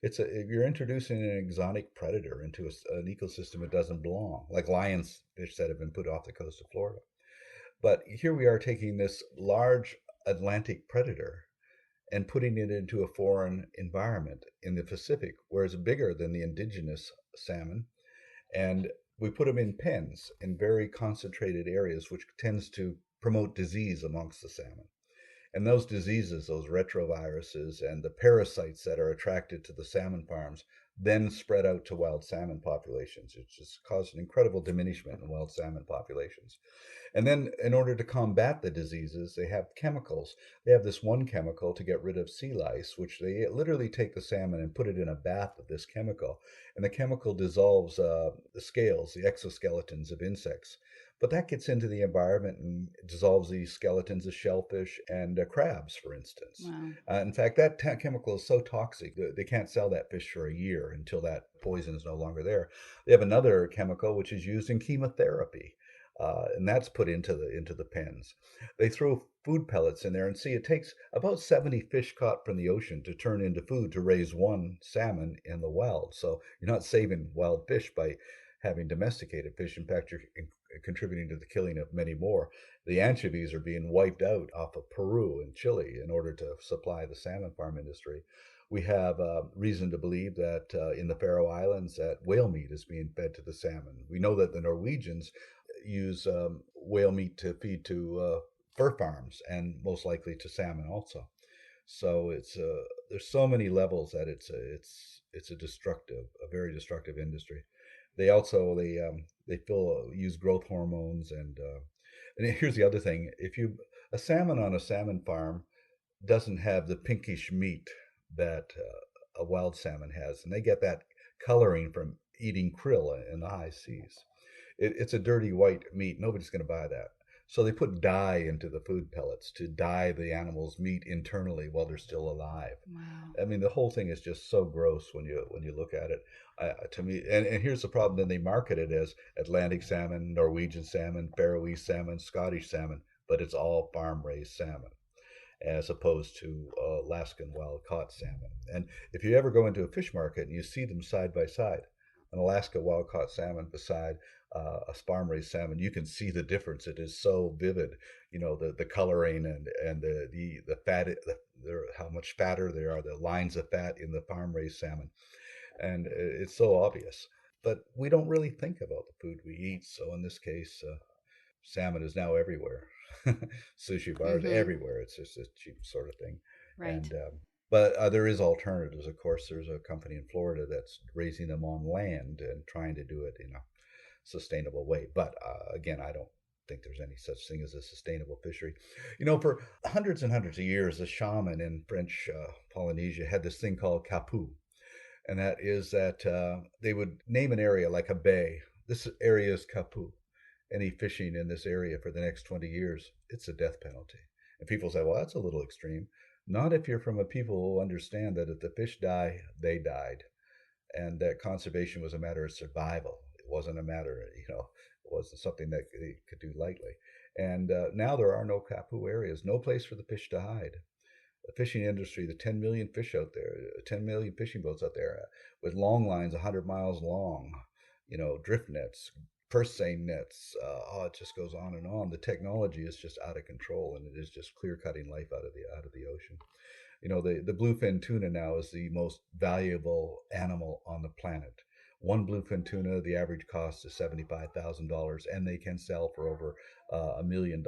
If you're introducing an exotic predator into an ecosystem it doesn't belong, like lionfish that have been put off the coast of Florida. But here we are taking this large Atlantic predator and putting it into a foreign environment in the Pacific, where it's bigger than the indigenous salmon, and we put them in pens in very concentrated areas, which tends to promote disease amongst the salmon. And those diseases, those retroviruses and the parasites that are attracted to the salmon farms, then spread out to wild salmon populations. It's just caused an incredible diminishment in wild salmon populations. And then, in order to combat the diseases, they have chemicals. They have this one chemical to get rid of sea lice, which they literally take the salmon and put it in a bath of this chemical. And the chemical dissolves the scales, the exoskeletons of insects. But that gets into the environment and dissolves the skeletons of shellfish and crabs, for instance. Wow. In fact, that chemical is so toxic that they can't sell that fish for a year until that poison is no longer there. They have another chemical which is used in chemotherapy, and that's put into the pens. They throw food pellets in there, and see, it takes about 70 fish caught from the ocean to turn into food to raise one salmon in the wild. So you're not saving wild fish by having domesticated fish. In fact, you're contributing to the killing of many more. The anchovies are being wiped out off of Peru and Chile in order to supply the salmon farm industry. We have reason to believe that in the Faroe Islands that whale meat is being fed to the salmon. We know that the Norwegians use whale meat to feed to fur farms and most likely to salmon also. So it's there's so many levels that it's a destructive, a very destructive industry. They also they use growth hormones and here's the other thing: if you a salmon on a salmon farm doesn't have the pinkish meat that a wild salmon has, and they get that coloring from eating krill in the high seas. It's a dirty white meat. Nobody's going to buy that. So they put dye into the food pellets to dye the animal's meat internally while they're still alive. Wow. I mean, the whole thing is just so gross when you look at it. To me, and here's the problem: then they market it as Atlantic salmon, Norwegian salmon, Faroese salmon, Scottish salmon, but it's all farm raised salmon as opposed to Alaskan wild caught salmon. And if you ever go into a fish market and you see them side by side, an Alaska wild caught salmon beside a farm raised salmon, you can see the difference. It is so vivid, the coloring and the fat, how much fatter there are, the lines of fat in the farm raised salmon, and it's so obvious. But we don't really think about the food we eat. So in this case, salmon is now everywhere. Sushi bars Mm-hmm. everywhere. It's just a cheap sort of thing. Right. And but there is alternatives. Of course, there's a company in Florida that's raising them on land and trying to do it in a sustainable way. But again, I don't think there's any such thing as a sustainable fishery. For hundreds and hundreds of years, the shaman in French Polynesia had this thing called kapu, and that is that they would name an area like a bay. This area is kapu. Any fishing in this area for the next 20 years, it's a death penalty. And people say, well, that's a little extreme. Not if you're from a people who understand that if the fish die, they died. And that conservation was a matter of survival. It wasn't a matter, it wasn't something that they could do lightly. And now there are no kapu areas, no place for the fish to hide. The fishing industry, the 10 million fish out there, 10 million fishing boats out there with long lines 100 miles long, drift nets, purse seine nets. It just goes on and on. The technology is just out of control, and it is just clear cutting life out of the ocean. The bluefin tuna now is the most valuable animal on the planet. One bluefin tuna, the average cost is $75,000, and they can sell for over $1 million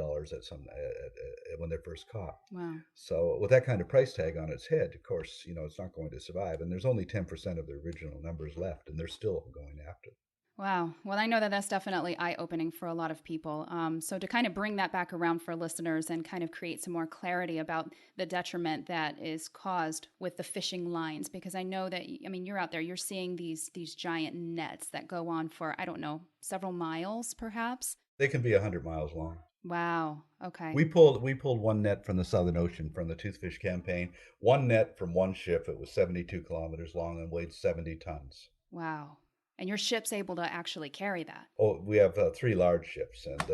when they're first caught. Wow. So with that kind of price tag on its head, of course, it's not going to survive. And there's only 10% of the original numbers left, and they're still going after them. Wow. Well, I know that that's definitely eye opening for a lot of people. So, to kind of bring that back around for listeners and kind of create some more clarity about the detriment that is caused with the fishing lines, because I know that, I mean, you're out there, you're seeing these giant nets that go on for, I don't know, several miles perhaps. They can be 100 miles long. Wow. Okay. We pulled one net from the Southern Ocean from the toothfish campaign. One net from one ship. It was 72 kilometers long and weighed 70 tons. Wow. And your ship's able to actually carry that. Oh, we have three large ships, and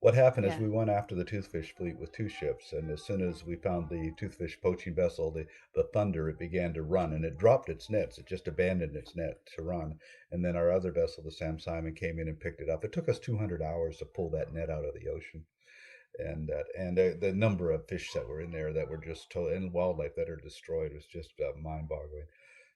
what happened is Yeah. we went after the toothfish fleet with two ships, and as soon as we found the toothfish poaching vessel, the Thunder, it began to run, and it dropped its nets. It just abandoned its net to run, and then our other vessel, the Sam Simon, came in and picked it up. It took us 200 hours to pull that net out of the ocean, and the number of fish that were in there that were just and wildlife that are destroyed was just mind-boggling.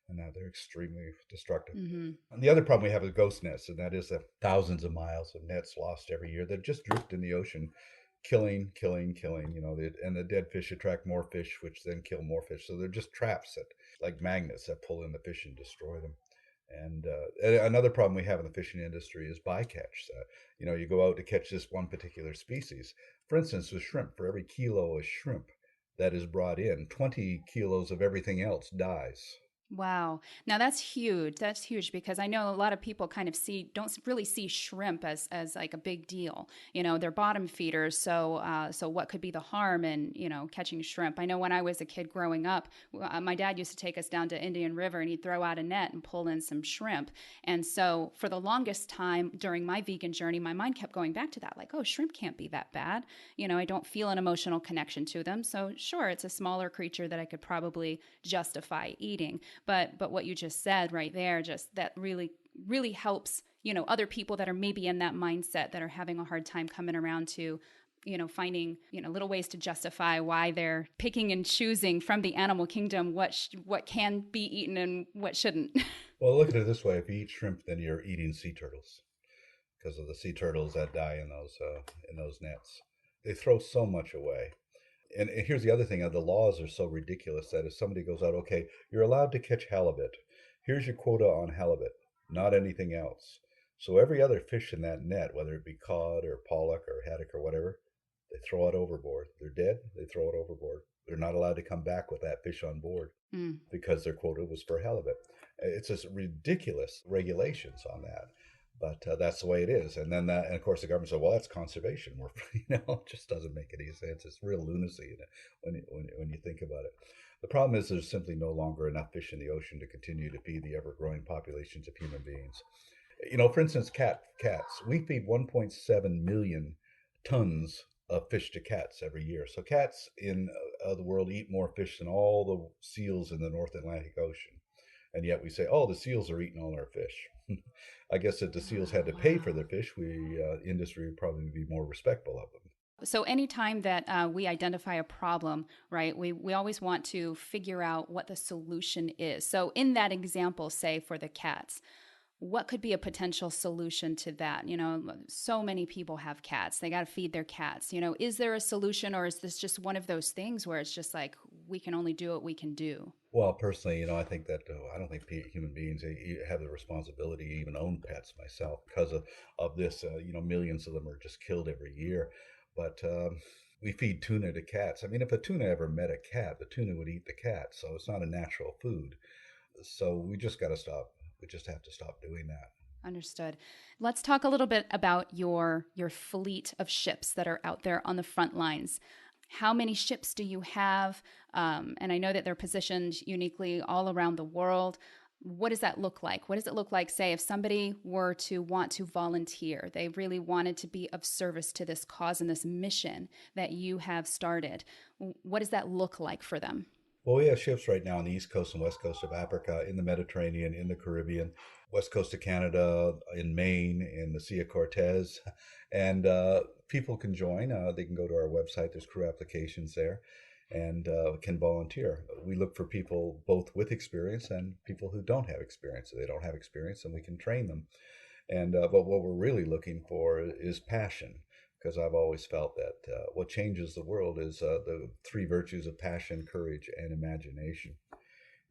And now they're extremely destructive. Mm-hmm. And the other problem we have is ghost nets, and that is that thousands of miles of nets lost every year that just drift in the ocean killing. And the dead fish attract more fish, which then kill more fish. So they're just traps that, like magnets, that pull in the fish and destroy them. And another problem we have in the fishing industry is bycatch. You go out to catch this one particular species. For instance, with shrimp, for every kilo of shrimp that is brought in, 20 kilos of everything else dies. Wow. Now that's huge. That's huge because I know a lot of people kind of don't really see shrimp as like a big deal. They're bottom feeders. So what could be the harm in, catching shrimp? I know when I was a kid growing up, my dad used to take us down to Indian River and he'd throw out a net and pull in some shrimp. And so for the longest time during my vegan journey, my mind kept going back to that, like, oh, shrimp can't be that bad. I don't feel an emotional connection to them. So sure, it's a smaller creature that I could probably justify eating. But what you just said right there, just that really, really helps, other people that are maybe in that mindset that are having a hard time coming around to, finding, little ways to justify why they're picking and choosing from the animal kingdom what can be eaten and what shouldn't. Well, look at it this way: if you eat shrimp, then you're eating sea turtles because of the sea turtles that die in those nets. They throw so much away. And here's the other thing: the laws are so ridiculous that if somebody goes out, okay, you're allowed to catch halibut. Here's your quota on halibut, not anything else. So every other fish in that net, whether it be cod or pollock or haddock or whatever, they throw it overboard. They're dead. They throw it overboard. They're not allowed to come back with that fish on board Mm. because their quota was for halibut. It's just ridiculous regulations on that. But that's the way it is. And then and of course, the government said, "Well, that's conservation work." It just doesn't make any sense. It's real lunacy when you think about it. The problem is there's simply no longer enough fish in the ocean to continue to feed the ever-growing populations of human beings. For instance, cats. We feed 1.7 million tons of fish to cats every year. So cats in the world eat more fish than all the seals in the North Atlantic Ocean. And yet we say, oh, the seals are eating all our fish. I guess if the seals had to pay for their fish, industry would probably be more respectful of them. So anytime that we identify a problem, right, we always want to figure out what the solution is. So in that example, say for the cats, what could be a potential solution to that? So many people have cats. They got to feed their cats. Is there a solution, or is this just one of those things where it's just like, we can only do what we can do? Well, personally, I think that I don't think human beings have the responsibility to even own pets myself because of this. Millions of them are just killed every year. But we feed tuna to cats. I mean, if a tuna ever met a cat, the tuna would eat the cat. So it's not a natural food. So we just got to stop. We just have to stop doing that. Understood. Let's talk a little bit about your fleet of ships that are out there on the front lines. How many ships do you have? And I know that they're positioned uniquely all around the world. What does that look like? What does it look like, say, if somebody were to want to volunteer, they really wanted to be of service to this cause and this mission that you have started? What does that look like for them? Well, we have ships right now on the east coast and west coast of Africa, in the Mediterranean, in the Caribbean, west coast of Canada, in Maine, in the Sea of Cortez. And people can join. They can go to our website. There's crew applications there and can volunteer. We look for people both with experience and people who don't have experience. If they don't have experience, and we can train them. But what we're really looking for is passion, because I've always felt that what changes the world is the three virtues of passion, courage, and imagination.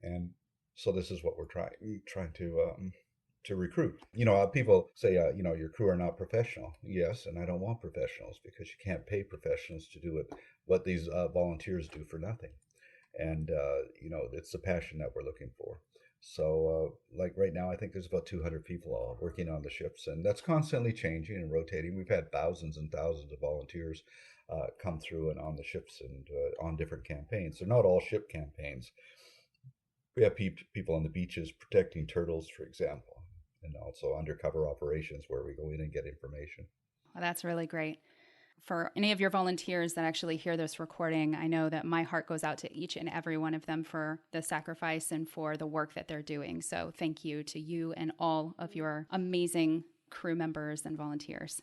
And so this is what we're trying to recruit. People say, your crew are not professional. Yes, and I don't want professionals because you can't pay professionals to do what these volunteers do for nothing. And it's the passion that we're looking for. So, like right now, I think there's about 200 people all working on the ships, and that's constantly changing and rotating. We've had thousands and thousands of volunteers come through and on the ships and on different campaigns. They're not all ship campaigns. We have people on the beaches protecting turtles, for example, and also undercover operations where we go in and get information. Well, that's really great. For any of your volunteers that actually hear this recording, I know that my heart goes out to each and every one of them for the sacrifice and for the work that they're doing. So thank you to you and all of your amazing crew members and volunteers.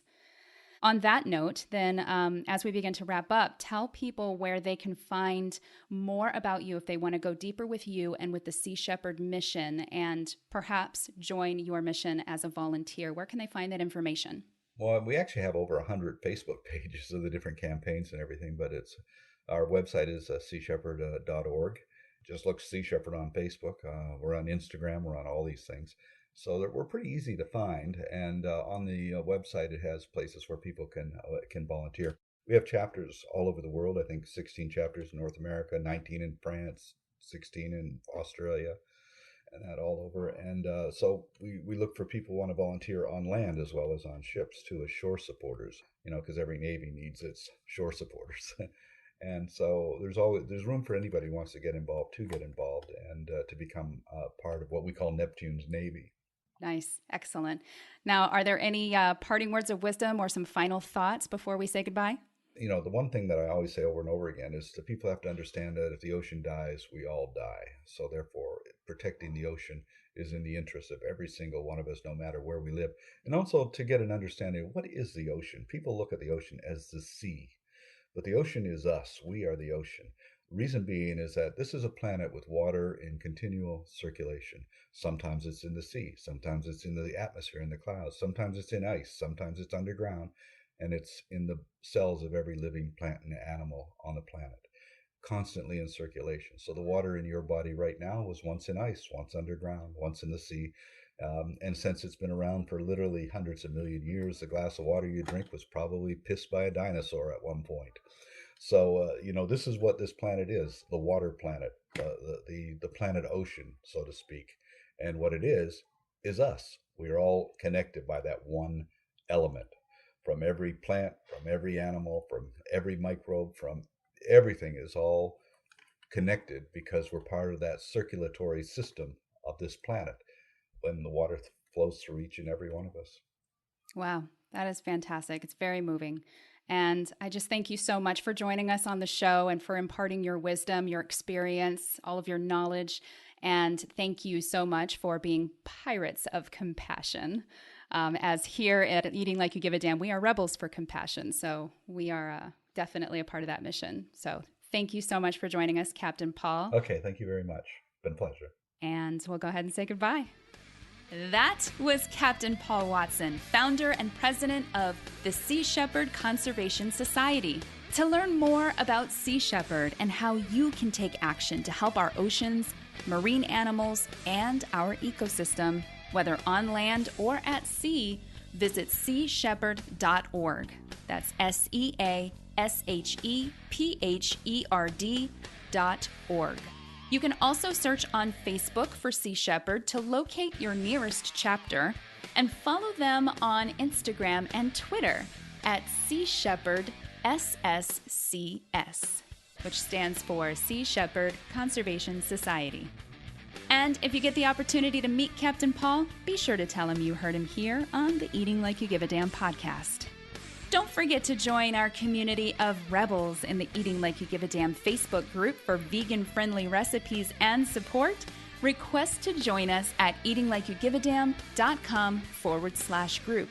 On that note, then, as we begin to wrap up, tell people where they can find more about you if they want to go deeper with you and with the Sea Shepherd mission and perhaps join your mission as a volunteer. Where can they find that information? Well, we actually have over 100 Facebook pages of the different campaigns and everything, but our website is seashepherd.org. Just look Sea Shepherd on Facebook. We're on Instagram. We're on all these things. So we're pretty easy to find. And on the website, it has places where people can volunteer. We have chapters all over the world. I think 16 chapters in North America, 19 in France, 16 in Australia, and that all over. And so we look for people who want to volunteer on land as well as on ships too, as shore supporters, because every Navy needs its shore supporters. And so there's room for anybody who wants to get involved and to become part of what we call Neptune's Navy. Nice. Excellent. Now, are there any parting words of wisdom or some final thoughts before we say goodbye? The one thing that I always say over and over again is that people have to understand that if the ocean dies, we all die. So therefore, protecting the ocean is in the interest of every single one of us, no matter where we live. And also to get an understanding of what is the ocean. People look at the ocean as the sea, but the ocean is us. We are the ocean. Reason being is that this is a planet with water in continual circulation. Sometimes it's in the sea, sometimes it's in the atmosphere, in the clouds, sometimes it's in ice, sometimes it's underground, and it's in the cells of every living plant and animal on the planet, constantly in circulation. So the water in your body right now was once in ice, once underground, once in the sea. And since it's been around for literally hundreds of million years, the glass of water you drink was probably pissed by a dinosaur at one point. So, this is what this planet is, the water planet, the planet ocean, so to speak. And what it is us. We are all connected by that one element. From every plant, from every animal, from every microbe, from everything is all connected because we're part of that circulatory system of this planet when the water flows through each and every one of us. Wow, that is fantastic. It's very moving. And I just thank you so much for joining us on the show and for imparting your wisdom, your experience, all of your knowledge. And thank you so much for being pirates of compassion. As here at Eating Like You Give a Damn, we are rebels for compassion. So we are definitely a part of that mission. So thank you so much for joining us, Captain Paul. Okay, thank you very much. Been a pleasure. And we'll go ahead and say goodbye. That was Captain Paul Watson, founder and president of the Sea Shepherd Conservation Society. To learn more about Sea Shepherd and how you can take action to help our oceans, marine animals, and our ecosystem, whether on land or at sea, visit seashepherd.org. That's SeaShepherd.org. You can also search on Facebook for Sea Shepherd to locate your nearest chapter and follow them on Instagram and Twitter at Sea Shepherd SSCS, which stands for Sea Shepherd Conservation Society. And if you get the opportunity to meet Captain Paul, be sure to tell him you heard him here on the Eating Like You Give a Damn podcast. Don't forget to join our community of rebels in the Eating Like You Give a Damn Facebook group for vegan-friendly recipes and support. Request to join us at eatinglikeyougiveadamn.com/group.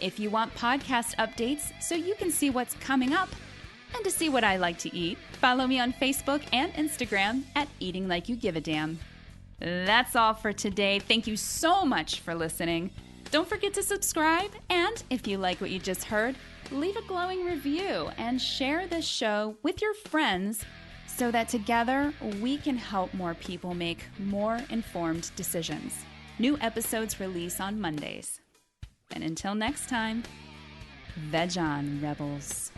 If you want podcast updates so you can see what's coming up and to see what I like to eat, follow me on Facebook and Instagram at Eating Like You Give a Damn. That's all for today. Thank you so much for listening. Don't forget to subscribe, and if you like what you just heard, leave a glowing review and share this show with your friends so that together we can help more people make more informed decisions. New episodes release on Mondays. And until next time, veg on, rebels.